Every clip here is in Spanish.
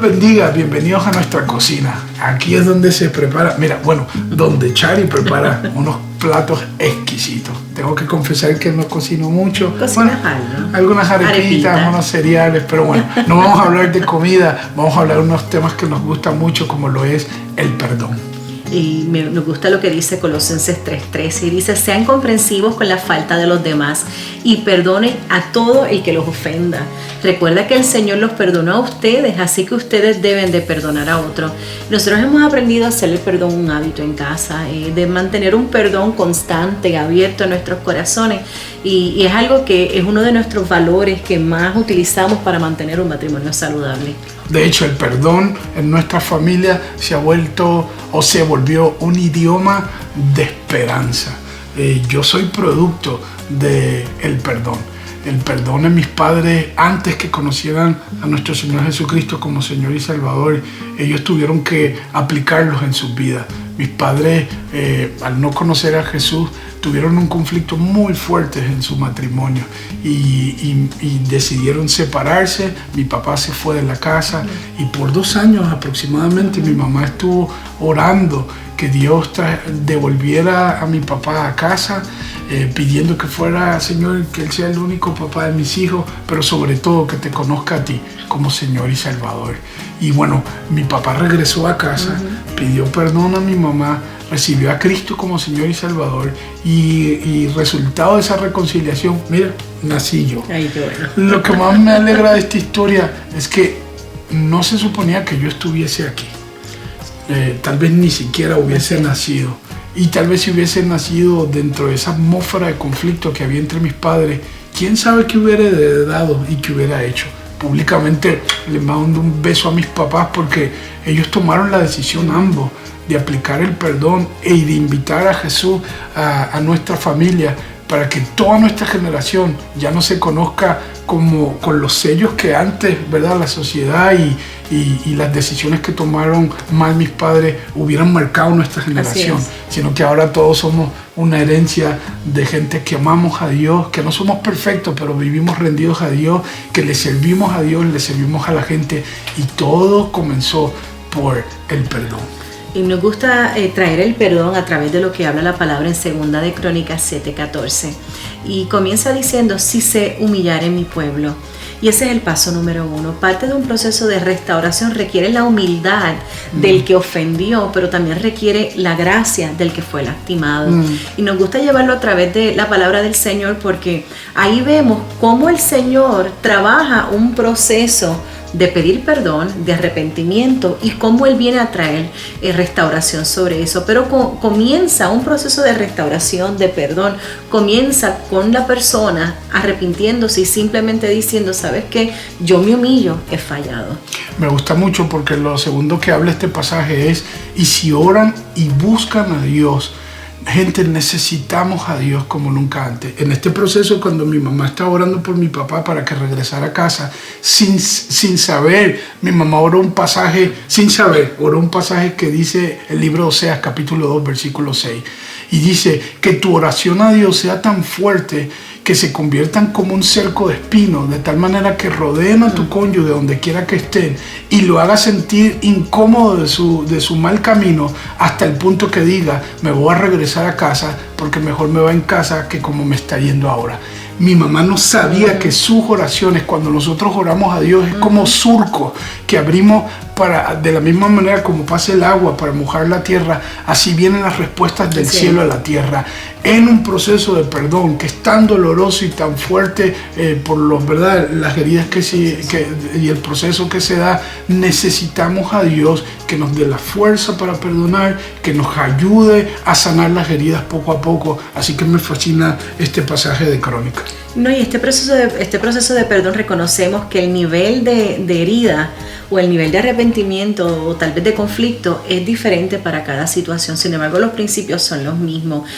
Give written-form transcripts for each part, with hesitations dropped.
bendiga, bienvenidos a nuestra cocina. Aquí es donde se prepara, donde Chari prepara unos platos exquisitos. Tengo que confesar que no cocino mucho. ¿Cocinas algo? Algunas arepitas, unos cereales, pero bueno, no vamos a hablar de comida, vamos a hablar de unos temas que nos gustan mucho, como lo es el perdón. Y me gusta lo que dice Colosenses 3:13, y dice: sean comprensivos con la falta de los demás y perdonen a todo el que los ofenda. Recuerda que el Señor los perdonó a ustedes, así que ustedes deben de perdonar a otros. Nosotros hemos aprendido a hacer el perdón un hábito en casa, de mantener un perdón constante, abierto en nuestros corazones, y es algo que es uno de nuestros valores que más utilizamos para mantener un matrimonio saludable. De hecho, el perdón en nuestra familia se volvió un idioma de esperanza. Yo soy producto del perdón. El perdón en mis padres, antes que conocieran a nuestro Señor Jesucristo como Señor y Salvador, ellos tuvieron que aplicarlos en sus vidas. Mis padres, al no conocer a Jesús, tuvieron un conflicto muy fuerte en su matrimonio y decidieron separarse. Mi papá se fue de la casa y por 2 años aproximadamente mi mamá estuvo orando que Dios devolviera a mi papá a casa, pidiendo que fuera, Señor, que Él sea el único papá de mis hijos, pero sobre todo que te conozca a ti como Señor y Salvador. Y bueno, mi papá regresó a casa, pidió perdón a mi mamá, recibió a Cristo como Señor y Salvador, y resultado de esa reconciliación, mira, nací yo. Ay, qué bueno. Lo que más me alegra de esta historia es que no se suponía que yo estuviese aquí. Tal vez ni siquiera hubiese nacido. Y tal vez si hubiese nacido dentro de esa atmósfera de conflicto que había entre mis padres, quién sabe qué hubiera dado y qué hubiera hecho. Públicamente les mando un beso a mis papás porque ellos tomaron la decisión ambos de aplicar el perdón y de invitar a Jesús a nuestra familia, para que toda nuestra generación ya no se conozca como con los sellos que antes, ¿verdad?, la sociedad y las decisiones que tomaron mal mis padres hubieran marcado nuestra generación, sino que ahora todos somos una herencia de gente que amamos a Dios, que no somos perfectos, pero vivimos rendidos a Dios, que le servimos a Dios, le servimos a la gente, y todo comenzó por el perdón. Y nos gusta traer el perdón a través de lo que habla la palabra en 2 de Crónicas 7:14. Y comienza diciendo: si se humillare mi pueblo. Y ese es el paso número 1. Parte de un proceso de restauración requiere la humildad del que ofendió, pero también requiere la gracia del que fue lastimado. Y nos gusta llevarlo a través de la palabra del Señor, porque ahí vemos cómo el Señor trabaja un proceso de pedir perdón, de arrepentimiento, y cómo Él viene a traer restauración sobre eso. Pero comienza un proceso de restauración, de perdón, comienza con la persona arrepintiéndose y simplemente diciendo: ¿sabes qué? Yo me humillo, he fallado. Me gusta mucho porque lo segundo que habla este pasaje es: y si oran y buscan a Dios. Gente, necesitamos a Dios como nunca antes. En este proceso, cuando mi mamá estaba orando por mi papá para que regresara a casa, sin saber, mi mamá oró un pasaje que dice el libro de Oseas, capítulo 2, versículo 6. Y dice: que tu oración a Dios sea tan fuerte que se conviertan como un cerco de espinos, de tal manera que rodeen a tu cónyuge donde quiera que estén y lo haga sentir incómodo de su mal camino, hasta el punto que diga: me voy a regresar a casa porque mejor me va en casa que como me está yendo ahora. Mi mamá no sabía que sus oraciones, cuando nosotros oramos a Dios, es como surcos que abrimos de la misma manera como pasa el agua para mojar la tierra, así vienen las respuestas del cielo a la tierra. En un proceso de perdón que es tan doloroso y tan fuerte por las heridas y el proceso que se da, necesitamos a Dios que nos dé la fuerza para perdonar, que nos ayude a sanar las heridas poco a poco. Así que me fascina este pasaje de Crónicas. No, y este proceso de perdón, reconocemos que el nivel de herida o el nivel de arrepentimiento o tal vez de conflicto es diferente para cada situación. Sin embargo, los principios son los mismos.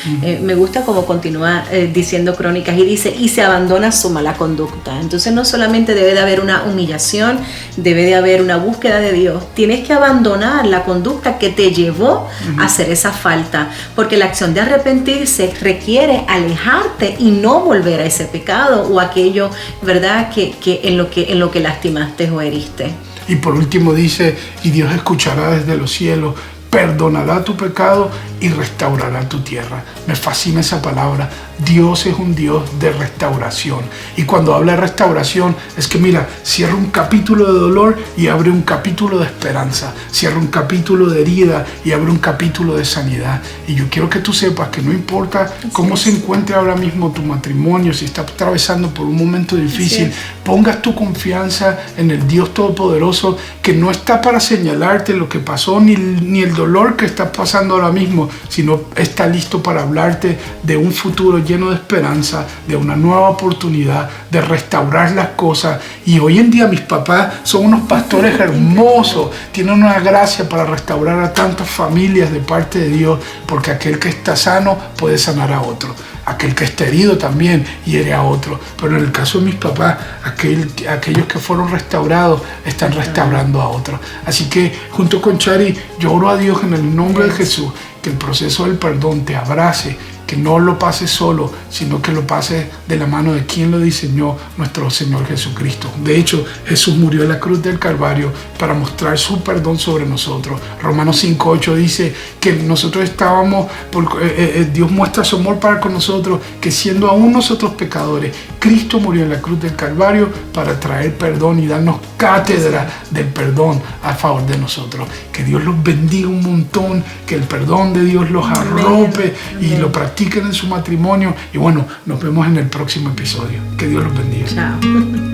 Me gusta cómo continúa diciendo Crónicas y dice: y se abandona su mala conducta. Entonces no solamente debe de haber una humillación, debe de haber una búsqueda de Dios. Tienes que abandonar la conducta que te llevó a hacer esa falta, porque la acción de arrepentirse requiere alejarte y no volver a ese pecado o aquello, ¿verdad?, que en lo que lastimaste o heriste. Y por último dice, y Dios escuchará desde los cielos, perdonará tu pecado y restaurará tu tierra. Me fascina esa palabra. Dios es un Dios de restauración. Y cuando habla de restauración, es que mira, cierra un capítulo de dolor y abre un capítulo de esperanza. Cierra un capítulo de herida y abre un capítulo de sanidad. Y yo quiero que tú sepas que no importa cómo se encuentre ahora mismo tu matrimonio, si estás atravesando por un momento difícil, pongas tu confianza en el Dios Todopoderoso, que no está para señalarte lo que pasó ni el dolor que estás pasando ahora mismo, sino está listo para hablarte de un futuro lleno de esperanza, de una nueva oportunidad, de restaurar las cosas. Y hoy en día mis papás son unos pastores hermosos, tienen una gracia para restaurar a tantas familias de parte de Dios, porque aquel que está sano puede sanar a otro. Aquel que está herido también hiere a otro. Pero en el caso de mis papás, aquellos que fueron restaurados están restaurando a otros. Así que junto con Chari, yo oro a Dios en el nombre de Jesús, que el proceso del perdón te abrace, que no lo pases solo, sino que lo pases de la mano de quien lo diseñó, nuestro Señor Jesucristo. De hecho, Jesús murió en la cruz del Calvario para mostrar su perdón sobre nosotros. Romanos 5:8 dice que nosotros estábamos, Dios muestra su amor para con nosotros, que siendo aún nosotros pecadores, Cristo murió en la cruz del Calvario para traer perdón y darnos cátedra del perdón a favor de nosotros. Que Dios los bendiga un montón, que el perdón de Dios los arrope y lo practiquen en su matrimonio. Y bueno, nos vemos en el próximo episodio. Que Dios los bendiga. Chao.